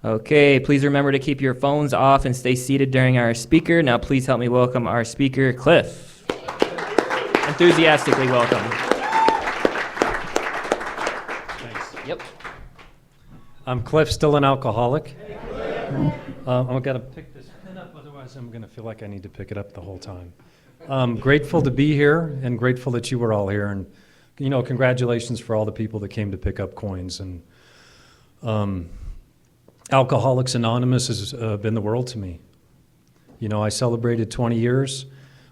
Okay, please remember to keep your phones off and stay seated during our speaker. Now, please help me welcome our speaker, Cliff. Enthusiastically welcome. Thanks. Yep. I'm Cliff, still an alcoholic. I'm going to pick this pen up, otherwise I'm going to feel like I need to pick it up the whole time. I'm grateful to be here and grateful that you were all here. And, you know, congratulations for all the people that came to pick up coins. And Alcoholics Anonymous has been the world to me. You know, I celebrated 20 years.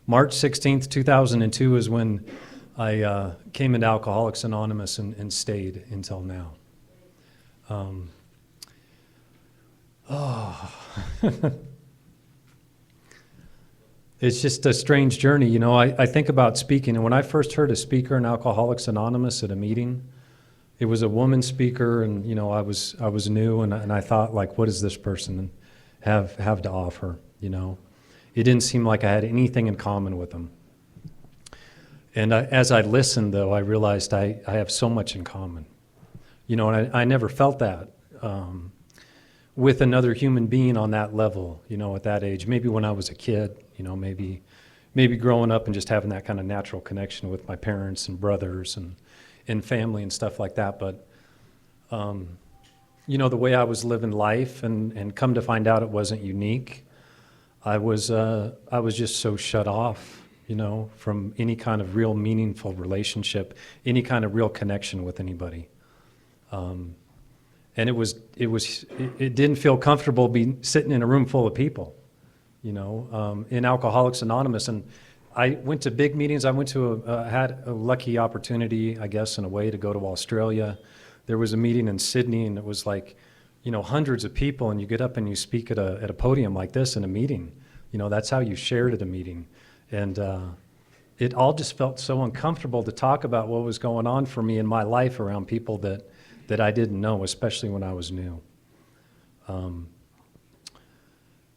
March 16th, 2002 is when I came into Alcoholics Anonymous and stayed until now. It's just a strange journey. You know, I think about speaking, and when I first heard a speaker in Alcoholics Anonymous at a meeting, it was a woman speaker, and you know, I was new, and I thought, like, what does this person have to offer? You know, it didn't seem like I had anything in common with them. And as I listened, though, I realized I have so much in common. You know, and I never felt that with another human being on that level. You know, at that age, maybe when I was a kid. You know, maybe growing up and just having that kind of natural connection with my parents and brothers and family and stuff like that. But, you know, the way I was living life and come to find out it wasn't unique, I was just so shut off, you know, from any kind of real meaningful relationship, any kind of real connection with anybody. And it didn't feel comfortable sitting in a room full of people, you know, in Alcoholics Anonymous. And I went to big meetings. I had a lucky opportunity, I guess, in a way, to go to Australia. There was a meeting in Sydney, and it was like, you know, hundreds of people, and you get up and you speak at a podium like this in a meeting. You know, that's how you shared at a meeting. And it all just felt so uncomfortable to talk about what was going on for me in my life around people that I didn't know, especially when I was new.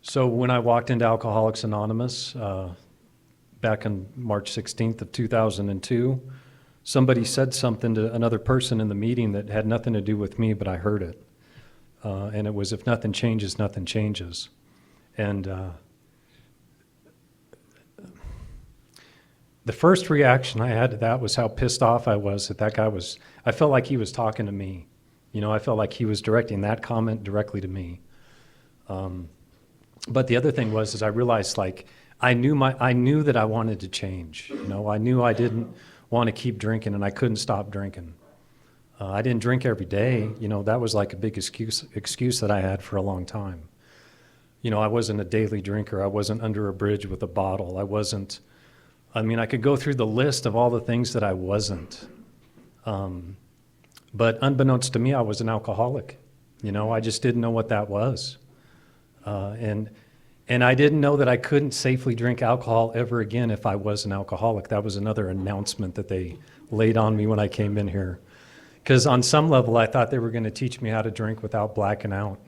So when I walked into Alcoholics Anonymous, back on March 16th of 2002, somebody said something to another person in the meeting that had nothing to do with me, but I heard it. And it was, if nothing changes, nothing changes. And the first reaction I had to that was how pissed off I was that guy was, I felt like he was talking to me. You know, I felt like he was directing that comment directly to me. But the other thing was, I realized, like, I knew that I wanted to change. You know, I knew I didn't want to keep drinking, and I couldn't stop drinking. I didn't drink every day. You know, that was like a big excuse that I had for a long time. You know, I wasn't a daily drinker. I wasn't under a bridge with a bottle. I could go through the list of all the things that I wasn't. But unbeknownst to me, I was an alcoholic. You know, I just didn't know what that was. And I didn't know that I couldn't safely drink alcohol ever again if I was an alcoholic. That was another announcement that they laid on me when I came in here. Because on some level, I thought they were going to teach me how to drink without blacking out.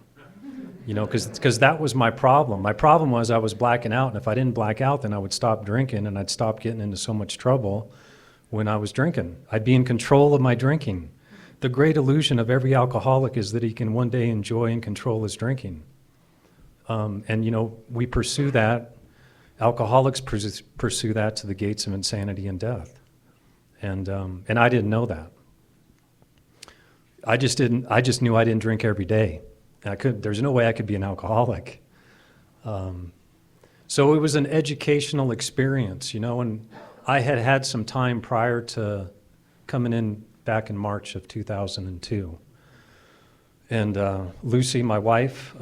You know, because that was my problem. My problem was I was blacking out, and if I didn't black out, then I would stop drinking, and I'd stop getting into so much trouble when I was drinking. I'd be in control of my drinking. The great illusion of every alcoholic is that he can one day enjoy and control his drinking. And, you know, we pursue that. Alcoholics pursue that to the gates of insanity and death. And I didn't know that. I just knew I didn't drink every day. There's no way I could be an alcoholic. So it was an educational experience, you know, and I had some time prior to coming in back in March of 2002. And Lucy, my wife,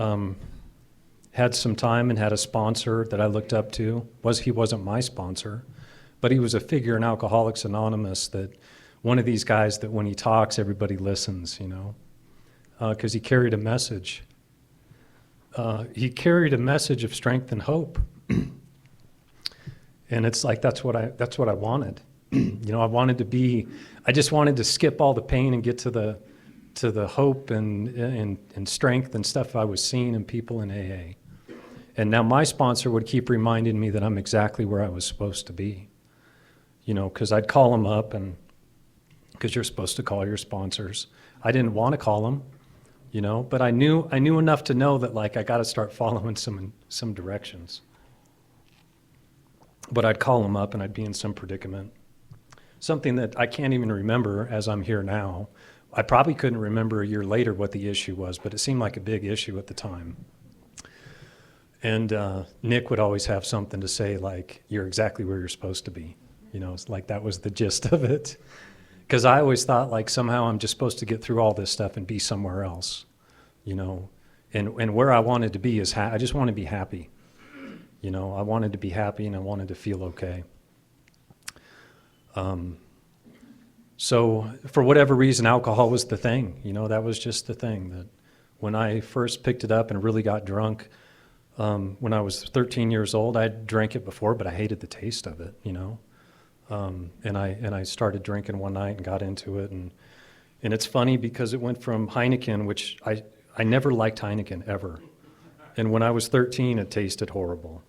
had some time and had a sponsor that I looked up to. He wasn't my sponsor, but he was a figure in Alcoholics Anonymous, that one of these guys that when he talks, everybody listens, you know, because he carried a message. He carried a message of strength and hope. And it's like, that's what I wanted. You know, I just wanted to skip all the pain and get to the hope and strength and stuff I was seeing in people in AA. And now my sponsor would keep reminding me that I'm exactly where I was supposed to be. You know, because I'd call them up, and because you're supposed to call your sponsors. I didn't want to call them, you know, but I knew enough to know that like I got to start following some directions. But I'd call them up and I'd be in some predicament. Something that I can't even remember as I'm here now. I probably couldn't remember a year later what the issue was, but it seemed like a big issue at the time. And Nick would always have something to say like, you're exactly where you're supposed to be. You know, it's like that was the gist of it. Because I always thought like somehow I'm just supposed to get through all this stuff and be somewhere else, you know. And where I wanted to be is, I just want to be happy. You know, I wanted to be happy and I wanted to feel okay. So for whatever reason, alcohol was the thing. You know, that was just the thing. That when I first picked it up and really got drunk, when I was 13 years old, I'd drank it before, but I hated the taste of it, you know. And I started drinking one night and got into it. And it's funny because it went from Heineken, which I never liked Heineken ever. And when I was 13, it tasted horrible.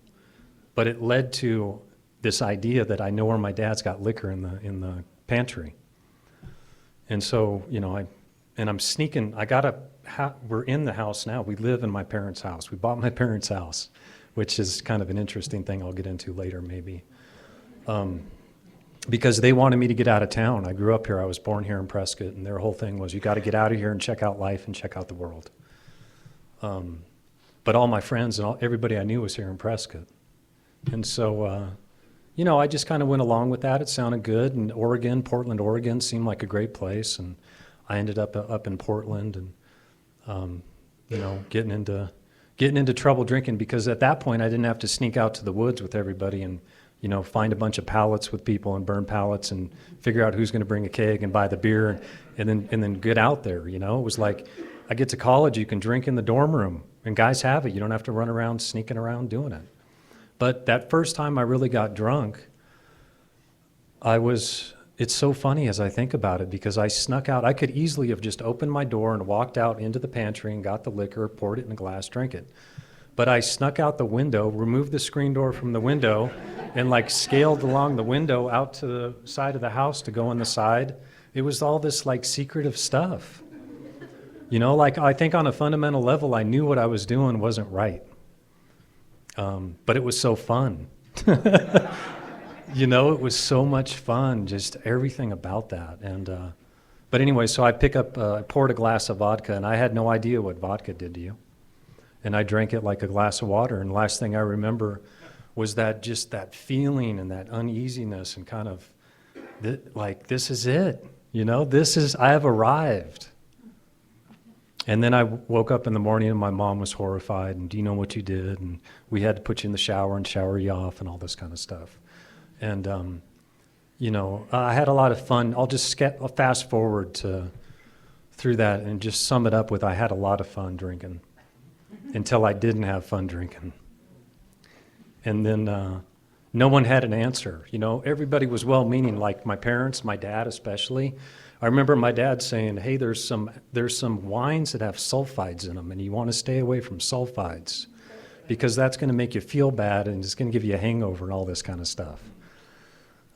But it led to this idea that I know where my dad's got liquor in the pantry. And so, you know, I'm sneaking, we're in the house now. We live in my parents' house. We bought my parents' house, which is kind of an interesting thing I'll get into later maybe. Because they wanted me to get out of town. I grew up here. I was born here in Prescott, and their whole thing was you got to get out of here and check out life and check out the world. But all my friends and everybody I knew was here in Prescott. And so, you know, I just kind of went along with that. It sounded good. And Portland, Oregon seemed like a great place. And I ended up in Portland and, you know, getting into trouble drinking because at that point I didn't have to sneak out to the woods with everybody and, you know, find a bunch of pallets with people and burn pallets and figure out who's going to bring a keg and buy the beer and then get out there, you know. It was like I get to college, you can drink in the dorm room and guys have it. You don't have to run around sneaking around doing it. But that first time I really got drunk, it's so funny as I think about it because I snuck out. I could easily have just opened my door and walked out into the pantry and got the liquor, poured it in a glass, drank it. But I snuck out the window, removed the screen door from the window, and like scaled along the window out to the side of the house to go on the side. It was all this like secretive stuff. You know, like I think on a fundamental level, I knew what I was doing wasn't right. But it was so fun. You know, it was so much fun, just everything about that. And but anyway, so I poured a glass of vodka, and I had no idea what vodka did to you. And I drank it like a glass of water, and last thing I remember was that feeling and that uneasiness and kind of like, this is it, you know, I have arrived. And then I woke up in the morning and my mom was horrified and do you know what you did? And we had to put you in the shower and shower you off and all this kind of stuff. And, you know, I had a lot of fun. I'll fast forward through that and just sum it up with I had a lot of fun drinking until I didn't have fun drinking. And then no one had an answer. You know, everybody was well-meaning, like my parents, my dad especially. I remember my dad saying, hey, there's some wines that have sulfides in them, and you want to stay away from sulfides because that's going to make you feel bad and it's going to give you a hangover and all this kind of stuff.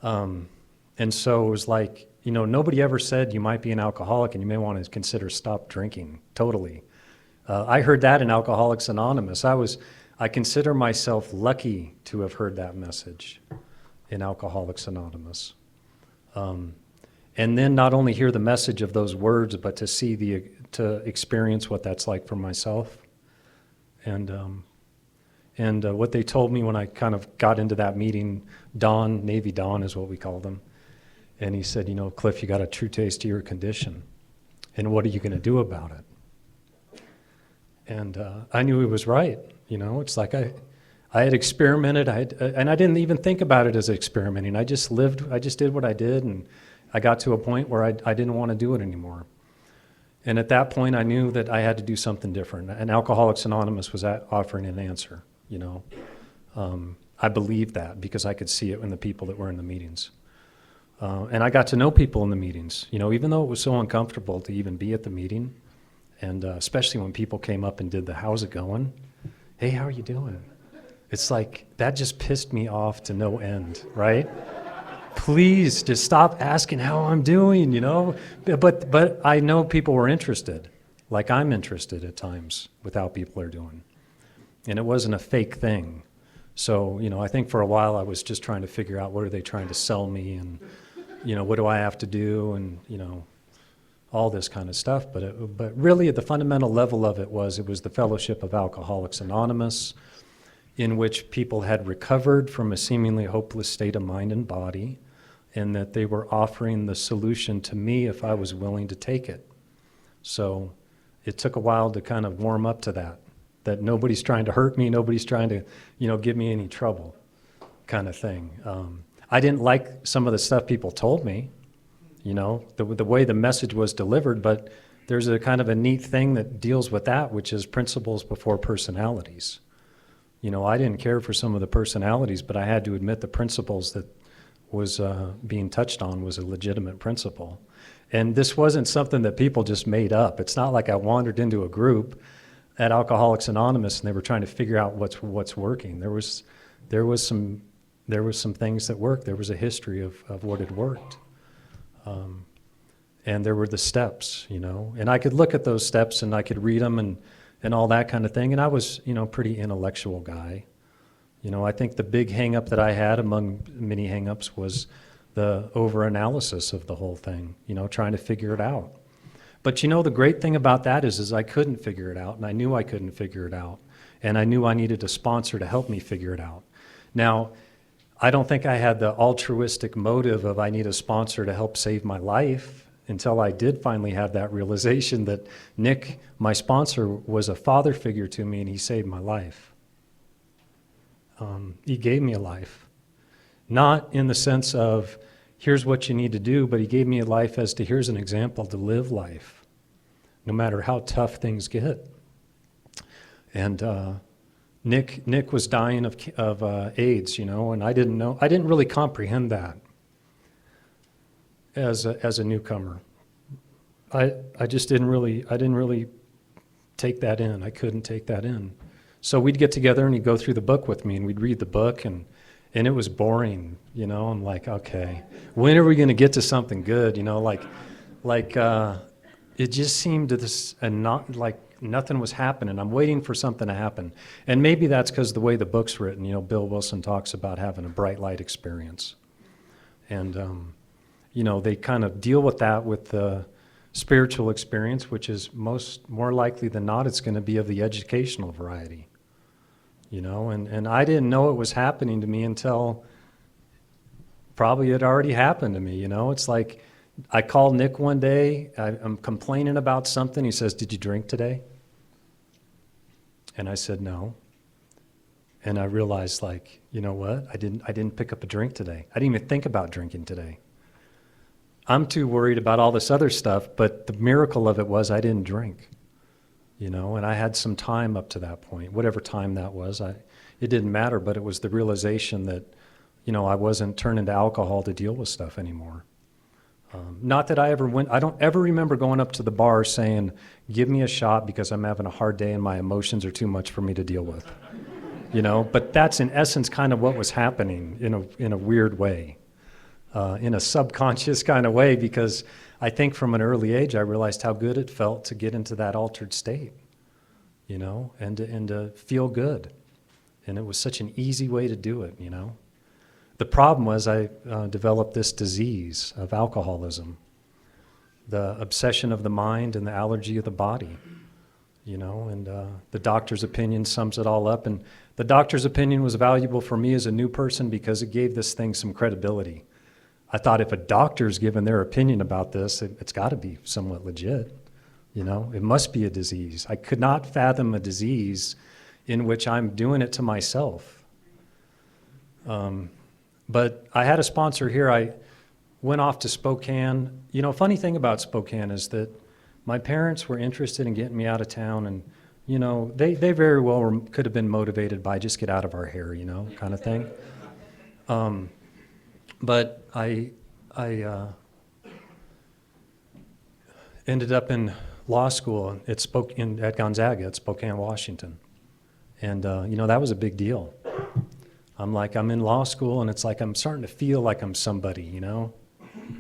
And so it was like, you know, nobody ever said you might be an alcoholic and you may want to consider stop drinking totally. I heard that in Alcoholics Anonymous. I consider myself lucky to have heard that message in Alcoholics Anonymous. And then not only hear the message of those words, but to experience what that's like for myself. And what they told me when I kind of got into that meeting, Don, Navy Don is what we called him. And he said, you know, Cliff, you got a true taste of your condition. And what are you going to do about it? And I knew he was right. You know, it's like I had experimented, and I didn't even think about it as experimenting. I just did what I did, and I got to a point where I didn't want to do it anymore. And at that point, I knew that I had to do something different. And Alcoholics Anonymous was offering an answer, you know. I believed that because I could see it in the people that were in the meetings. And I got to know people in the meetings, you know, even though it was so uncomfortable to even be at the meeting. And especially when people came up and did the, how's it going? Hey, how are you doing? It's like, that just pissed me off to no end, right? Please just stop asking how I'm doing, you know? But I know people were interested. like I'm interested at times with how people are doing. And it wasn't a fake thing. So, I think for a while I was just trying to figure out what are they trying to sell me and, what do I have to do and, all this kind of stuff. But really at the fundamental level of it was the Fellowship of Alcoholics Anonymous, in which people had recovered from a seemingly hopeless state of mind and body, and that they were offering the solution to me if I was willing to take it. So it took a while to kind of warm up to that nobody's trying to hurt me, nobody's trying to, give me any trouble kind of thing. I didn't like some of the stuff people told me, the way the message was delivered, but there's a kind of a neat thing that deals with that, which is principles before personalities. I didn't care for some of the personalities, but I had to admit the principles that was being touched on was a legitimate principle. And this wasn't something that people just made up. It's not like I wandered into a group at Alcoholics Anonymous and they were trying to figure out what's working. There was some things that worked. There was a history of what had worked. And there were the steps, and I could look at those steps and I could read them and all that kind of thing. And I was, pretty intellectual guy. I think the big hang-up that I had among many hang-ups was the over-analysis of the whole thing, trying to figure it out. But the great thing about that is I couldn't figure it out, and I knew I couldn't figure it out, and I knew I needed a sponsor to help me figure it out. Now, I don't think I had the altruistic motive of I need a sponsor to help save my life until I did finally have that realization that Nick, my sponsor, was a father figure to me, and he saved my life. He gave me a life. Not in the sense of, here's what you need to do, but he gave me a life as to here's an example to live life, no matter how tough things get. And Nick was dying of AIDS, and I didn't really comprehend that as a newcomer. I didn't really take that in. I couldn't take that in. So we'd get together and he'd go through the book with me and we'd read the book and it was boring, I'm like, okay, when are we going to get to something good? It just seemed to this, and not like nothing was happening. I'm waiting for something to happen. And maybe that's because the way the book's written, Bill Wilson talks about having a bright light experience. And, they kind of deal with that with the spiritual experience, which is more likely than not, it's going to be of the educational variety. And I didn't know it was happening to me until probably it already happened to me. It's like I called Nick one day, I'm complaining about something. He says, "Did you drink today?" And I said, "No." And I realized, you know what? I didn't pick up a drink today. I didn't even think about drinking today. I'm too worried about all this other stuff, but the miracle of it was I didn't drink. And I had some time up to that point, whatever time that was. It didn't matter, but it was the realization that, I wasn't turning to alcohol to deal with stuff anymore. Not that I don't ever remember going up to the bar saying, "Give me a shot because I'm having a hard day and my emotions are too much for me to deal with." But that's in essence kind of what was happening in a weird way, in a subconscious kind of way, because I think from an early age I realized how good it felt to get into that altered state, and to feel good. And it was such an easy way to do it, The problem was I developed this disease of alcoholism, the obsession of the mind and the allergy of the body, and the doctor's opinion sums it all up. And the doctor's opinion was valuable for me as a new person because it gave this thing some credibility. I thought if a doctor's given their opinion about this, it's got to be somewhat legit. It must be a disease. I could not fathom a disease in which I'm doing it to myself. But I had a sponsor here. I went off to Spokane. Funny thing about Spokane is that my parents were interested in getting me out of town, and they very well could have been motivated by just get out of our hair, kind of thing. But I ended up in law school at Gonzaga at Spokane, Washington. And, that was a big deal. I'm in law school, and it's like I'm starting to feel like I'm somebody,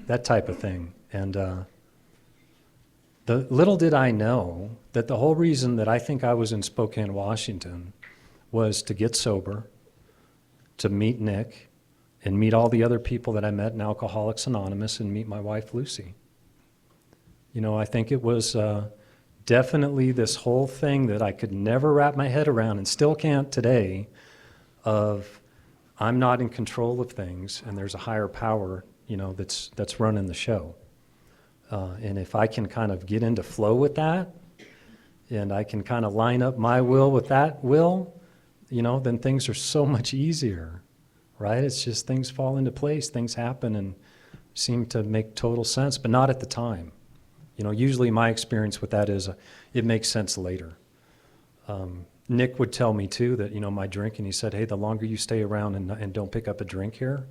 that type of thing. And The little did I know that the whole reason that I think I was in Spokane, Washington, was to get sober, to meet Nick, and meet all the other people that I met in Alcoholics Anonymous, and meet my wife, Lucy. You know, I think it was definitely this whole thing that I could never wrap my head around, and still can't today, of I'm not in control of things, and there's a higher power, you know, that's running the show. And if I can kind of get into flow with that, and I can kind of line up my will with that will, you know, then things are so much easier, right? It's just things fall into place, things happen and seem to make total sense, but not at the time. You know, usually my experience with that is it makes sense later. Nick would tell me too that, you know, my drinking, he said, hey, the longer you stay around and don't pick up a drink here,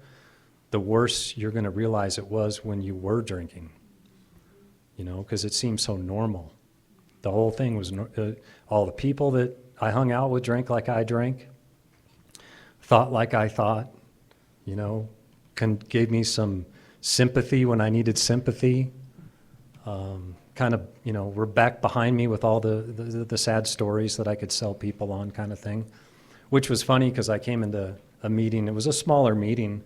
the worse you're going to realize it was when you were drinking. You know, because it seemed so normal. The whole thing was, all the people that I hung out with drank like I drank, thought like I thought, you know, gave me some sympathy when I needed sympathy. Kind of, you know, were back behind me with all the sad stories that I could sell people on, kind of thing, which was funny because I came into a meeting. It was a smaller meeting.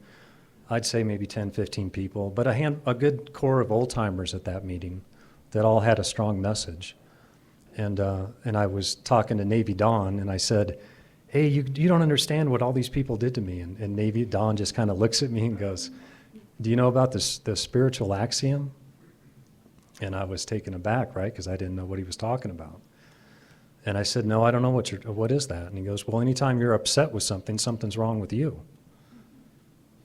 I'd say maybe 10, 15 people, but a good core of old timers at that meeting that all had a strong message. And I was talking to Navy Don, and I said, hey, you don't understand what all these people did to me. And Navy Don just kind of looks at me and goes, do you know about the spiritual axiom? And I was taken aback, right, because I didn't know what he was talking about. And I said, no, I don't know what is that? And he goes, well, anytime you're upset with something, something's wrong with you.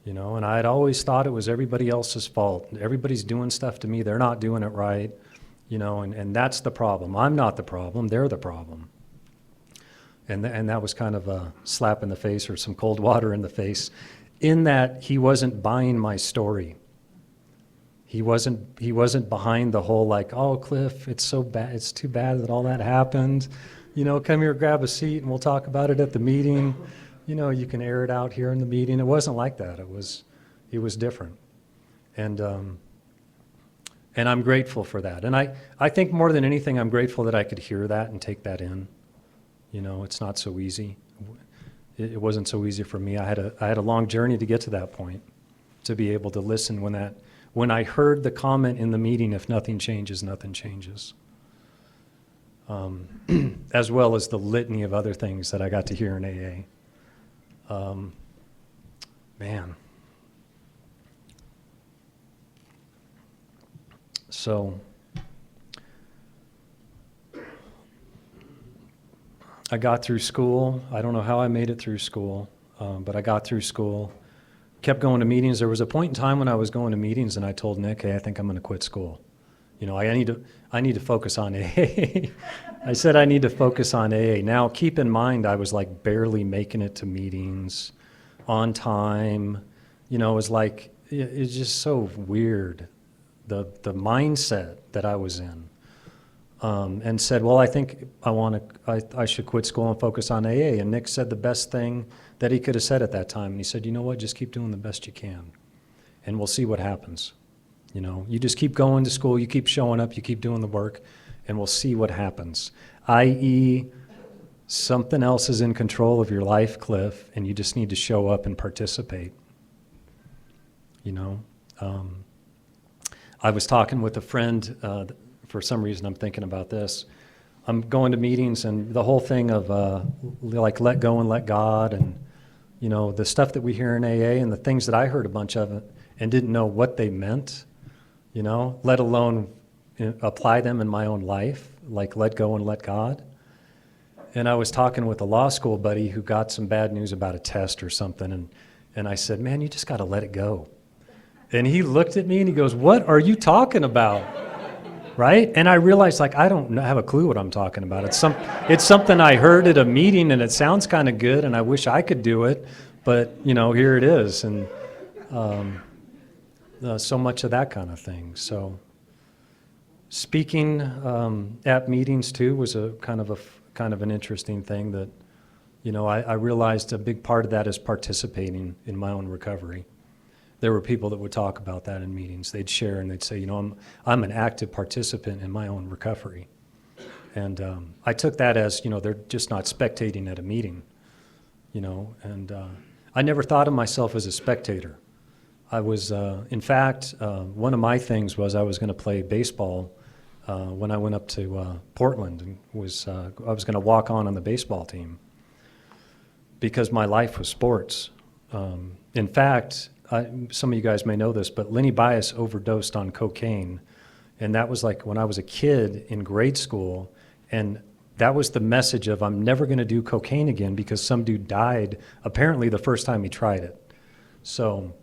You know, and I had always thought it was everybody else's fault. Everybody's doing stuff to me. They're not doing it right. You know, and that's the problem. I'm not the problem. They're the problem. And that was kind of a slap in the face or some cold water in the face, in that he wasn't buying my story. He wasn't behind the whole like, oh, Cliff, it's so bad. It's too bad that all that happened. You know, come here, grab a seat, and we'll talk about it at the meeting. You know, you can air it out here in the meeting. It wasn't like that. It was different. And I'm grateful for that. And I think more than anything, I'm grateful that I could hear that and take that in. You know, it's not so easy. It wasn't so easy for me. I had a long journey to get to that point, to be able to listen when I heard the comment in the meeting, if nothing changes, nothing changes. As well as the litany of other things that I got to hear in AA. Man. So I got through school. I don't know how I made it through school, but I got through school, kept going to meetings. There was a point in time when I was going to meetings and I told Nick, hey, I think I'm going to quit school. You know, I need to focus on AA. I said I need to focus on AA. Now, keep in mind, I was like barely making it to meetings on time. You know, it was like, it's just so weird, the mindset that I was in. And said, well, I think I should quit school and focus on AA. And Nick said the best thing that he could have said at that time. And he said, you know what, just keep doing the best you can, and we'll see what happens. You know, you just keep going to school, you keep showing up, you keep doing the work, and we'll see what happens. I.e., something else is in control of your life, Cliff, and you just need to show up and participate. You know, I was talking with a friend, for some reason I'm thinking about this. I'm going to meetings, and the whole thing of like let go and let God, and you know, the stuff that we hear in AA and the things that I heard a bunch of it and didn't know what they meant, you know, let alone apply them in my own life, like let go and let God. And I was talking with a law school buddy who got some bad news about a test or something, and I said, man, you just got to let it go. And he looked at me and he goes, what are you talking about? Right? And I realized, like, I don't have a clue what I'm talking about. It's something I heard at a meeting, and it sounds kind of good, and I wish I could do it, but, you know, here it is. And so much of that kind of thing. So speaking at meetings, too, was a kind of an interesting thing that, you know, I realized a big part of that is participating in my own recovery. there were people that would talk about that in meetings. They'd share and they'd say, I'm an active participant in my own recovery. And I took that as, they're just not spectating at a meeting, and I never thought of myself as a spectator. I was, in fact, one of my things was I was going to play baseball when I went up to Portland, and I was going to walk on the baseball team because my life was sports. In fact, some of you guys may know this, but Lenny Bias overdosed on cocaine, and that was like when I was a kid in grade school, and that was the message of I'm never going to do cocaine again because some dude died apparently the first time he tried it. So,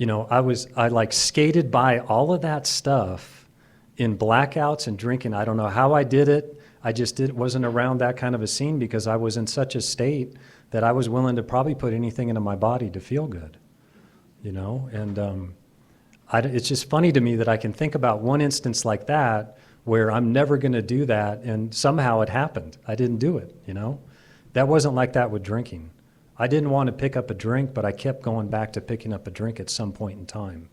I like skated by all of that stuff in blackouts and drinking. I don't know how I did it. I just wasn't around that kind of a scene because I was in such a state that I was willing to probably put anything into my body to feel good, and it's just funny to me that I can think about one instance like that where I'm never going to do that, and somehow it happened. I didn't do it, That wasn't like that with drinking. I didn't want to pick up a drink, but I kept going back to picking up a drink at some point in time.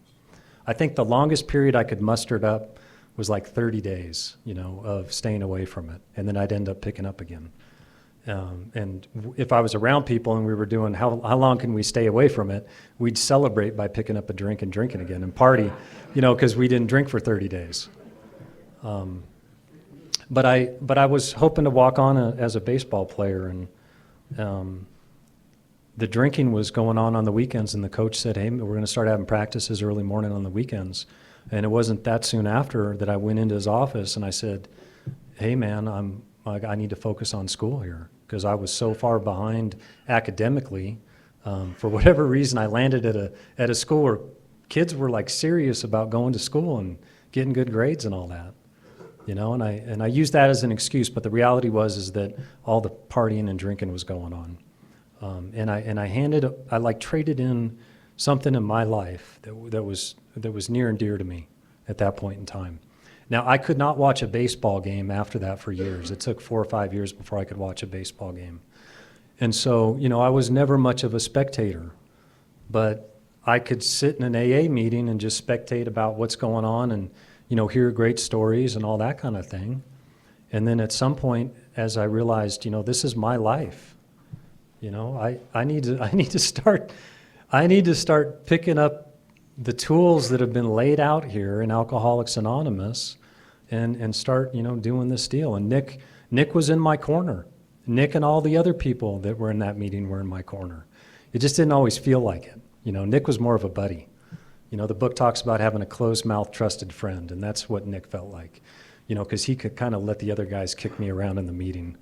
I think the longest period I could muster it up was like 30 days, of staying away from it, and then I'd end up picking up again. And if I was around people and we were doing how long can we stay away from it, we'd celebrate by picking up a drink and drinking again and party, because we didn't drink for 30 days. But I was hoping to walk on as a baseball player, and the drinking was going on the weekends, and the coach said, hey, we're going to start having practices early morning on the weekends. And it wasn't that soon after that I went into his office and I said, hey man, I need to focus on school here, because I was so far behind academically. For whatever reason, I landed at a school where kids were like serious about going to school and getting good grades and all that. And I used that as an excuse, but the reality was that all the partying and drinking was going on. And I traded in something in my life that was near and dear to me at that point in time. Now, I could not watch a baseball game after that for years. It took 4 or 5 years before I could watch a baseball game. And so, I was never much of a spectator, but I could sit in an AA meeting and just spectate about what's going on and, hear great stories and all that kind of thing. And then at some point, as I realized, this is my life. I need to start picking up the tools that have been laid out here in Alcoholics Anonymous and start, doing this deal. And Nick was in my corner. Nick and all the other people that were in that meeting were in my corner. It just didn't always feel like it. Nick was more of a buddy. The book talks about having a closed-mouthed, trusted friend, and that's what Nick felt like, because he could kind of let the other guys kick me around in the meeting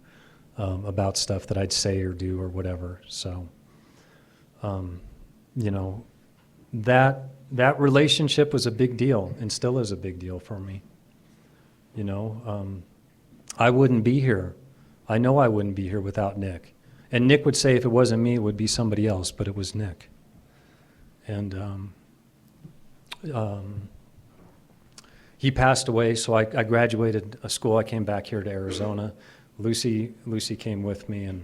about stuff that I'd say or do or whatever. So, that relationship was a big deal and still is a big deal for me. I wouldn't be here. I know I wouldn't be here without Nick. And Nick would say if it wasn't me, it would be somebody else, but it was Nick. And he passed away, so I graduated a school. I came back here to Arizona. Lucy came with me, and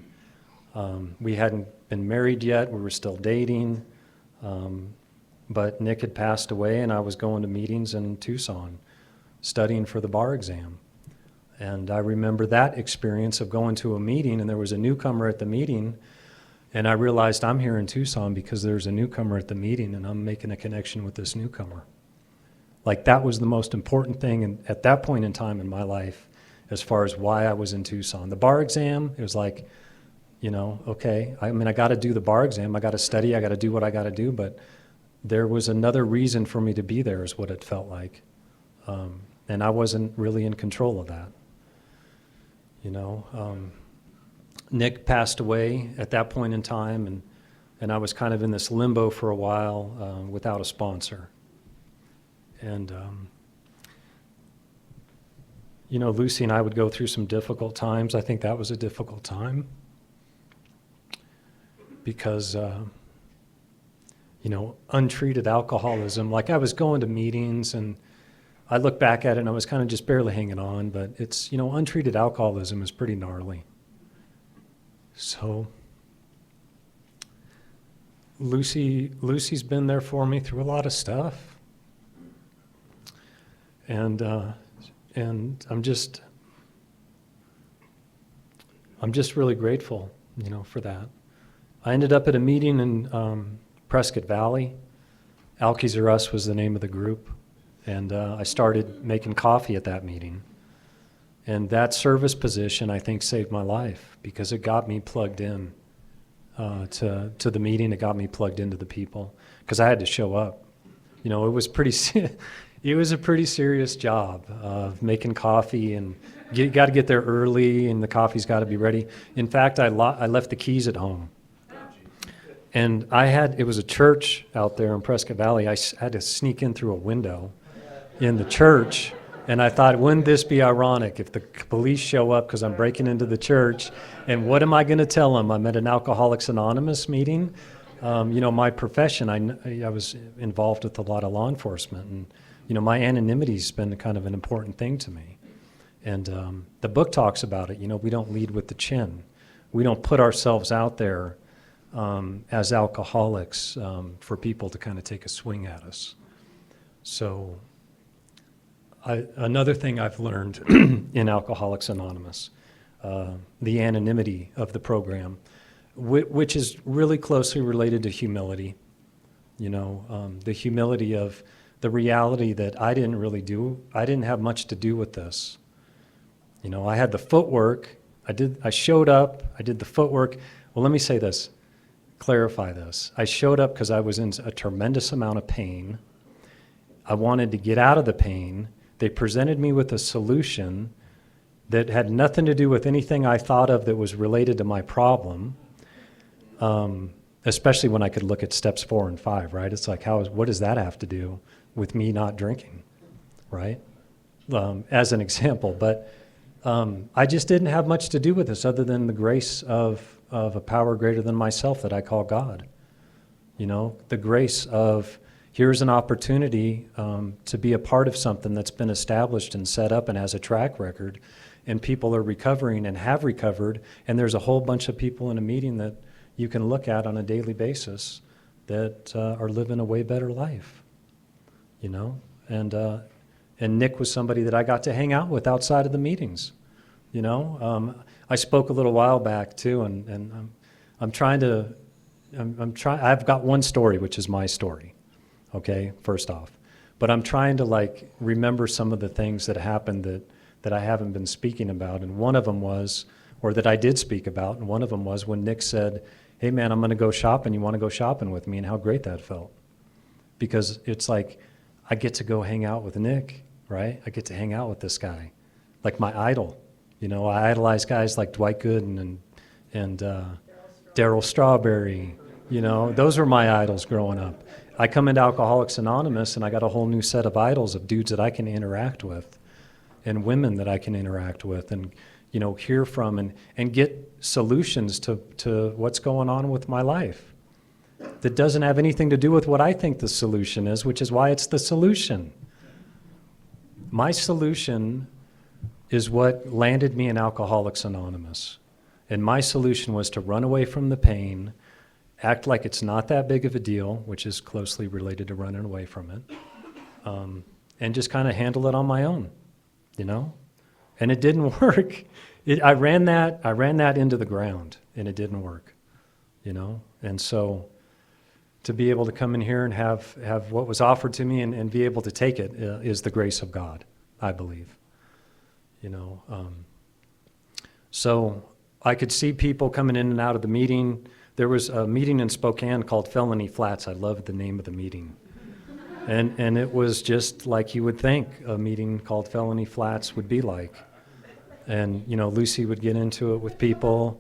we hadn't been married yet. We were still dating, but Nick had passed away, and I was going to meetings in Tucson, studying for the bar exam. And I remember that experience of going to a meeting, and there was a newcomer at the meeting, and I realized I'm here in Tucson because there's a newcomer at the meeting, and I'm making a connection with this newcomer. Like, that was the most important thing at that point in time in my life as far as why I was in Tucson. The bar exam, it was like, okay, I got to do the bar exam. I got to study. I got to do what I got to do. But there was another reason for me to be there is what it felt like. And I wasn't really in control of that. Nick passed away at that point in time, and I was kind of in this limbo for a while without a sponsor. And, Lucy and I would go through some difficult times. I think that was a difficult time because, untreated alcoholism, like I was going to meetings and I look back at it and I was kind of just barely hanging on, but it's, untreated alcoholism is pretty gnarly. So Lucy's been there for me through a lot of stuff. And I'm just really grateful, for that. I ended up at a meeting in Prescott Valley. Alkies R Us was the name of the group. And I started making coffee at that meeting. And that service position, I think, saved my life because it got me plugged in to the meeting. It got me plugged into the people because I had to show up. It was it was a pretty serious job of making coffee, and you got to get there early, and the coffee's got to be ready. In fact, I left the keys at home. And it was a church out there in Prescott Valley. I had to sneak in through a window in the church, and I thought, wouldn't this be ironic if the police show up because I'm breaking into the church, and what am I going to tell them? I'm at an Alcoholics Anonymous meeting. My profession, I was involved with a lot of law enforcement, and my anonymity's been kind of an important thing to me. And the book talks about it. We don't lead with the chin. We don't put ourselves out there as alcoholics for people to kind of take a swing at us. So another thing I've learned in Alcoholics Anonymous, the anonymity of the program, which is really closely related to humility. The humility of the reality that I didn't have much to do with this. I had the footwork. I showed up. I did the footwork. Well, let me say this, clarify this. I showed up because I was in a tremendous amount of pain. I wanted to get out of the pain. They presented me with a solution that had nothing to do with anything I thought of that was related to my problem, especially when I could look at steps 4 and 5, right? It's like, what does that have to do with me not drinking, right? As an example. But I just didn't have much to do with this other than the grace of a power greater than myself that I call God. The grace of, here's an opportunity to be a part of something that's been established and set up and has a track record, and people are recovering and have recovered, and there's a whole bunch of people in a meeting that you can look at on a daily basis that are living a way better life, And Nick was somebody that I got to hang out with outside of the meetings, I spoke a little while back too, and I've got one story, which is my story. Okay, first off. But I'm trying to remember some of the things that happened that I haven't been speaking about. And one of them was, or that I did speak about, and one of them was when Nick said, hey man, I'm gonna go shopping, you wanna go shopping with me? And how great that felt. Because it's like, I get to go hang out with Nick, right? I get to hang out with this guy, like my idol. I idolize guys like Dwight Gooden and Darryl Strawberry. Those were my idols growing up. I come into Alcoholics Anonymous and I got a whole new set of idols of dudes that I can interact with and women that I can interact with and, hear from and get solutions to what's going on with my life that doesn't have anything to do with what I think the solution is, which is why it's the solution. My solution is what landed me in Alcoholics Anonymous. And my solution was to run away from the pain, act like it's not that big of a deal, which is closely related to running away from it, and just kind of handle it on my own, And it didn't work. I ran that into the ground, and it didn't work, And so to be able to come in here and have what was offered to me and be able to take it is the grace of God, I believe. So I could see people coming in and out of the meeting. There was a meeting in Spokane called Felony Flats. I loved the name of the meeting. And it was just like you would think a meeting called Felony Flats would be like. And, Lucy would get into it with people.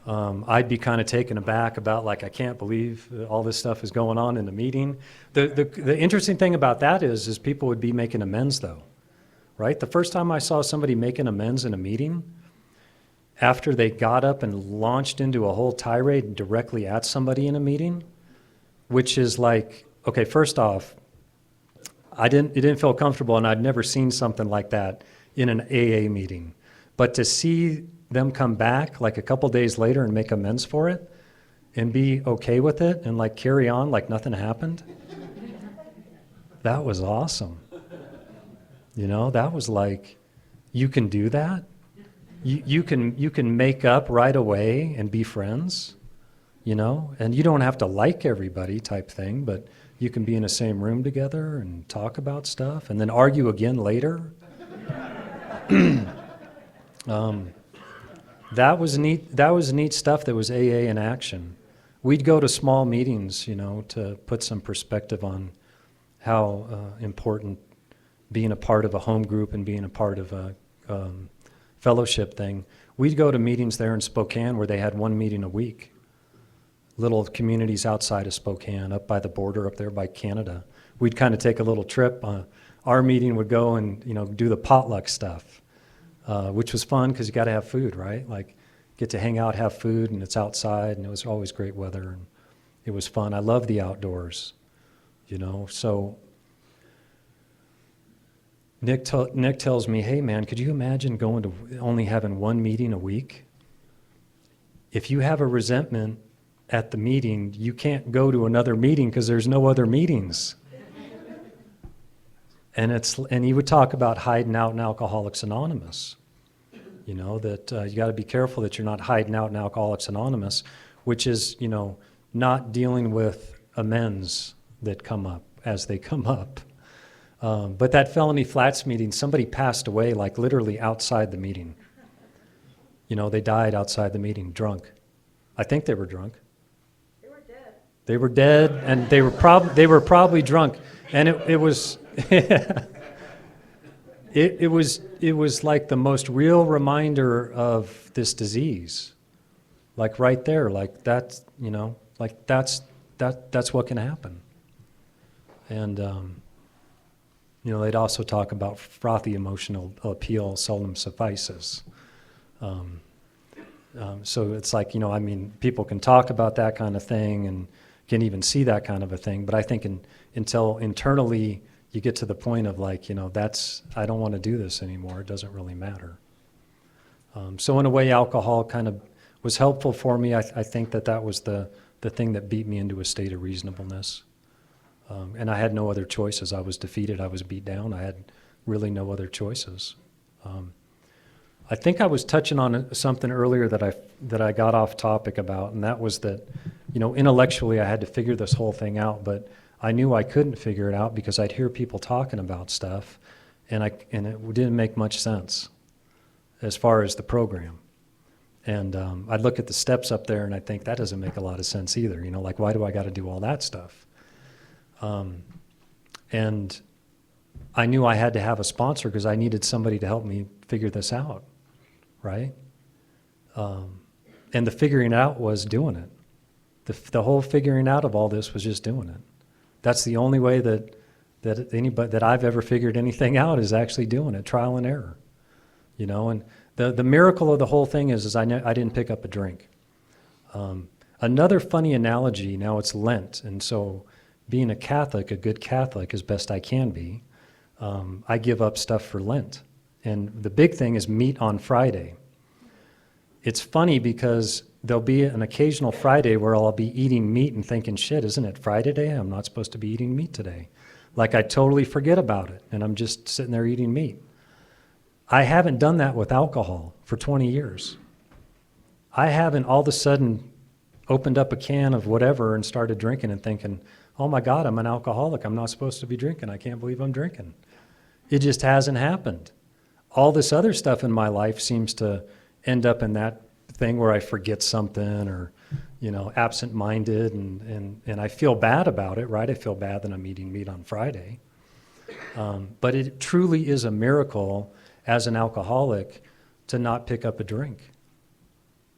I'd be kind of taken aback about I can't believe all this stuff is going on in the meeting. The interesting thing about that is people would be making amends though, right? The first time I saw somebody making amends in a meeting, after they got up and launched into a whole tirade directly at somebody in a meeting, which is okay, first off, it didn't feel comfortable, and I'd never seen something like that in an AA meeting. But to see them come back a couple days later and make amends for it, and be okay with it and like carry on like nothing happened, that was awesome. You know, that was like, you can do that? You can make up right away and be friends, you know? And you don't have to like everybody type thing, but you can be in the same room together and talk about stuff and then argue again later. That was neat. That was neat stuff. That was AA in action. We'd go to small meetings, you know, to put some perspective on how important being a part of a home group and being a part of a fellowship thing. We'd go to meetings there in Spokane where they had one meeting a week. Little communities outside of Spokane, up by the border, up there by Canada. We'd kind of take a little trip. Our meeting would go and, you know, do the potluck stuff, which was fun because you got to have food, right? Like, get to hang out, have food, and it's outside, and it was always great weather, and it was fun. I love the outdoors, you know. So Nick tells me, hey, man, could you imagine going to only having one meeting a week? If you have a resentment at the meeting, you can't go to another meeting because there's no other meetings. And he would talk about hiding out in Alcoholics Anonymous. You know, that you got to be careful that you're not hiding out in Alcoholics Anonymous, which is, you know, not dealing with amends that come up as they come up. But that Felony Flats meeting, somebody passed away, like literally outside the meeting. You know, they died outside the meeting, drunk. I think they were drunk. They were dead. They were dead, and they were probably drunk, and it was. It was like the most real reminder of this disease, like right there, like that's, you know, like that's what can happen. And you know, they'd also talk about frothy emotional appeal seldom suffices. So it's like, you know, I mean, people can talk about that kind of thing and can even see that kind of a thing, but I think until internally you get to the point of like, you know, I don't want to do this anymore. It doesn't really matter. So in a way, alcohol kind of was helpful for me. I think that was the thing that beat me into a state of reasonableness. And I had no other choices. I was defeated. I was beat down. I had really no other choices. I think I was touching on something earlier that I got off topic about, and that was that, you know, intellectually I had to figure this whole thing out, but I knew I couldn't figure it out because I'd hear people talking about stuff, and it didn't make much sense as far as the program. And I'd look at the steps up there, and I'd think, that doesn't make a lot of sense either. You know, like, why do I got to do all that stuff? And I knew I had to have a sponsor because I needed somebody to help me figure this out, right? And the figuring out was doing it. The whole figuring out of all this was just doing it. That's the only way that I've ever figured anything out, is actually doing it, trial and error. You know, and the miracle of the whole thing is I didn't pick up a drink. Another funny analogy, now it's Lent, and so being a Catholic, a good Catholic as best I can be, I give up stuff for Lent. And the big thing is meat on Friday. It's funny because there'll be an occasional Friday where I'll be eating meat and thinking, shit, isn't it Friday today? I'm not supposed to be eating meat today. Like I totally forget about it, and I'm just sitting there eating meat. I haven't done that with alcohol for 20 years. I haven't all of a sudden opened up a can of whatever and started drinking and thinking, oh my God, I'm an alcoholic. I'm not supposed to be drinking. I can't believe I'm drinking. It just hasn't happened. All this other stuff in my life seems to end up in that thing where I forget something, or, you know, absent-minded, and I feel bad about it, right? I feel bad that I'm eating meat on Friday. But it truly is a miracle as an alcoholic to not pick up a drink,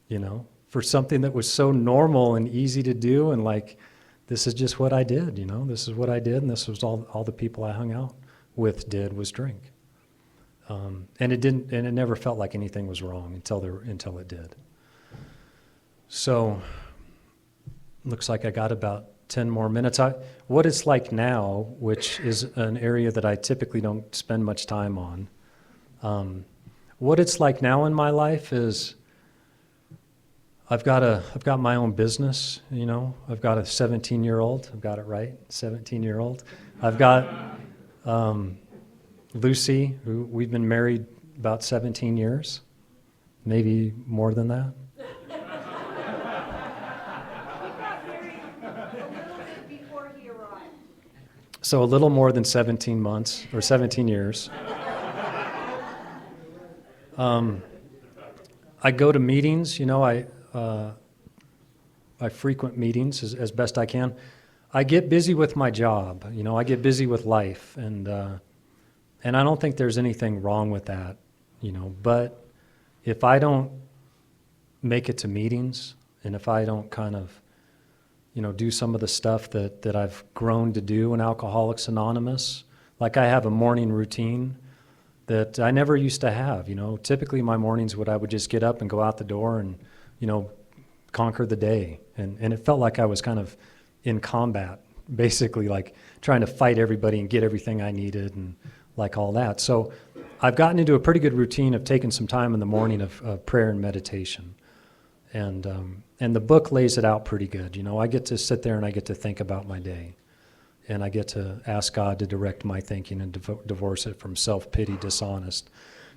you know, for something that was so normal and easy to do, and like, this is just what I did, you know, this is what I did, and this was all the people I hung out with did was drink. And it never felt like anything was wrong until it did. So, looks like I got about 10 more minutes. What it's like now, which is an area that I typically don't spend much time on, what it's like now in my life is I've got my own business, you know. I've got a 17-year-old. I've got it right, 17-year-old. I've got Lucy, who we've been married about 17 years, maybe more than that. We got married a little bit before he arrived. So a little more than 17 months or 17 years. I go to meetings, you know, I frequent meetings as best I can. I get busy with my job, you know, I get busy with life, and I don't think there's anything wrong with that, you know, but if I don't make it to meetings, and if I don't kind of, you know, do some of the stuff that I've grown to do in Alcoholics Anonymous, like I have a morning routine that I never used to have, you know. Typically my mornings I would just get up and go out the door and, you know, conquer the day. And it felt like I was kind of in combat, basically like trying to fight everybody and get everything I needed and like all that. So I've gotten into a pretty good routine of taking some time in the morning of prayer and meditation. And the book lays it out pretty good. You know, I get to sit there and I get to think about my day. And I get to ask God to direct my thinking and divorce it from self-pity, dishonest,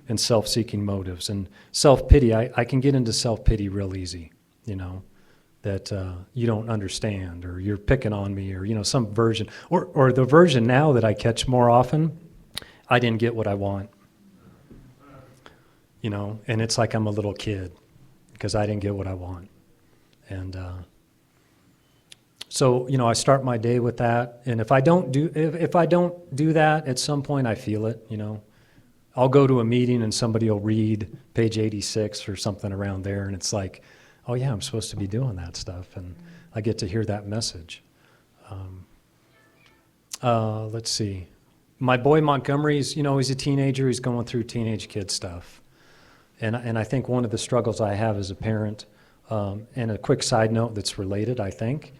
and self-seeking motives. And self-pity, I can get into self-pity real easy, you know, that you don't understand, or you're picking on me, or, you know, some version. Or the version now that I catch more often, I didn't get what I want. You know, and it's like I'm a little kid because I didn't get what I want. And so, you know, I start my day with that. And if I don't do that, at some point I feel it, you know. I'll go to a meeting and somebody will read page 86 or something around there, and it's like, oh yeah, I'm supposed to be doing that stuff, and I get to hear that message. Let's see. My boy Montgomery's, you know, he's a teenager. He's going through teenage kid stuff. And I think one of the struggles I have as a parent, and a quick side note that's related, I think,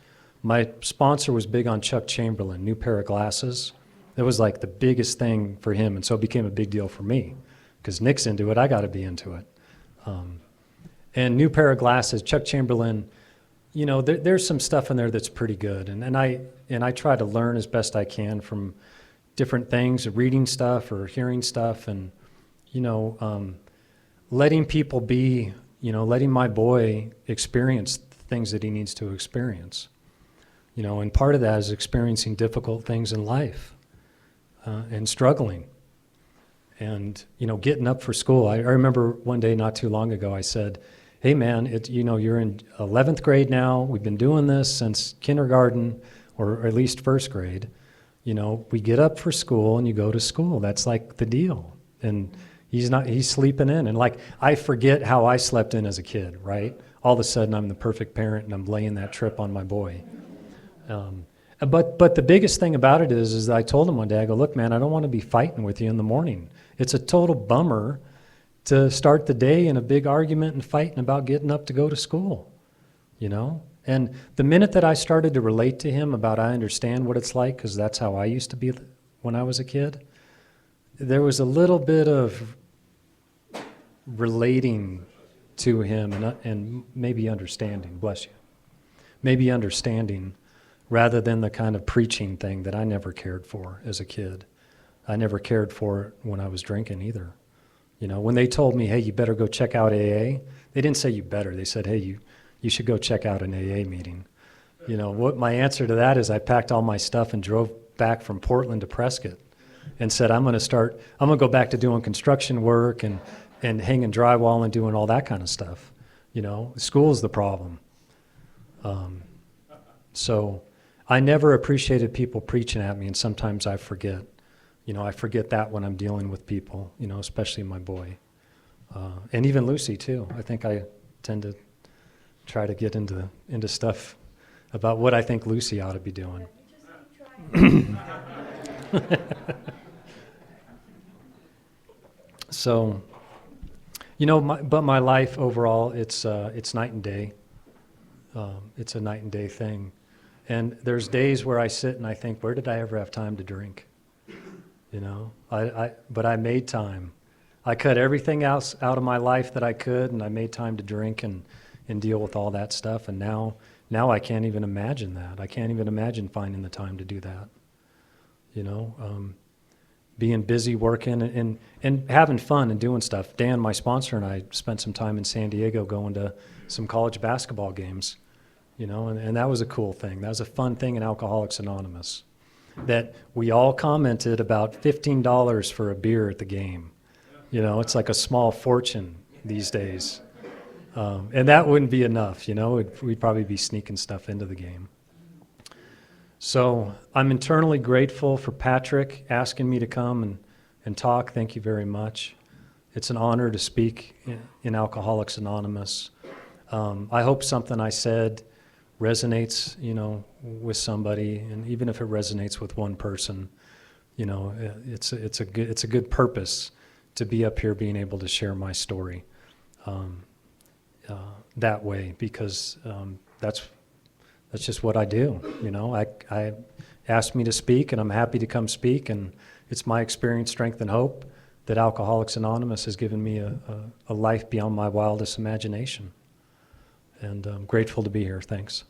my sponsor was big on Chuck Chamberlain, new pair of glasses. That was like the biggest thing for him, and so it became a big deal for me. Because Nick's into it, I got to be into it. And new pair of glasses, Chuck Chamberlain, you know, there's some stuff in there that's pretty good. And I try to learn as best I can from different things, reading stuff or hearing stuff, and, you know, letting people be, you know, letting my boy experience the things that he needs to experience. You know, and part of that is experiencing difficult things in life, and struggling. And, you know, getting up for school. I remember one day not too long ago, I said, hey man, you know, you're in 11th grade now. We've been doing this since kindergarten, or at least first grade. You know, we get up for school and you go to school. That's like the deal. And he's sleeping in. And like, I forget how I slept in as a kid, right? All of a sudden I'm the perfect parent and I'm laying that trip on my boy. But the biggest thing about it is that I told him one day, I go, look, man, I don't want to be fighting with you in the morning. It's a total bummer to start the day in a big argument and fighting about getting up to go to school, you know? And the minute that I started to relate to him about I understand what it's like, because that's how I used to be when I was a kid, there was a little bit of relating to him and maybe understanding, bless you, maybe understanding, rather than the kind of preaching thing that I never cared for as a kid. I never cared for it when I was drinking either. You know, when they told me, hey, you better go check out AA, they didn't say you better. They said, hey, you should go check out an AA meeting. You know, what my answer to that is I packed all my stuff and drove back from Portland to Prescott and said, I'm going to go back to doing construction work and hanging drywall and doing all that kind of stuff. You know, school's the problem. So I never appreciated people preaching at me, and sometimes I forget. You know, I forget that when I'm dealing with people, you know, especially my boy. And even Lucy, too. I think I tend to try to get into stuff about what I think Lucy ought to be doing. So, you know, my life overall, it's night and day. It's a night and day thing. And there's days where I sit and I think, where did I ever have time to drink? You know, but I made time. I cut everything else out of my life that I could, and I made time to drink. And and deal with all that stuff. And now I can't even imagine that. I can't even imagine finding the time to do that. Being busy working and having fun and doing stuff. Dan, my sponsor, and I spent some time in San Diego going to some college basketball games, and that was a cool thing. That was a fun thing in Alcoholics Anonymous, that we all commented about $15 for a beer at the game. It's like a small fortune these days. And that wouldn't be enough, we'd probably be sneaking stuff into the game. So I'm internally grateful for Patrick asking me to come and talk. Thank you very much. It's an honor to speak in Alcoholics Anonymous. I hope something I said resonates, with somebody, and even if it resonates with one person, it's a good purpose to be up here being able to share my story that way, because that's just what I do. I asked me to speak, and I'm happy to come speak, and it's my experience, strength, and hope that Alcoholics Anonymous has given me a life beyond my wildest imagination. And I'm grateful to be here. Thanks.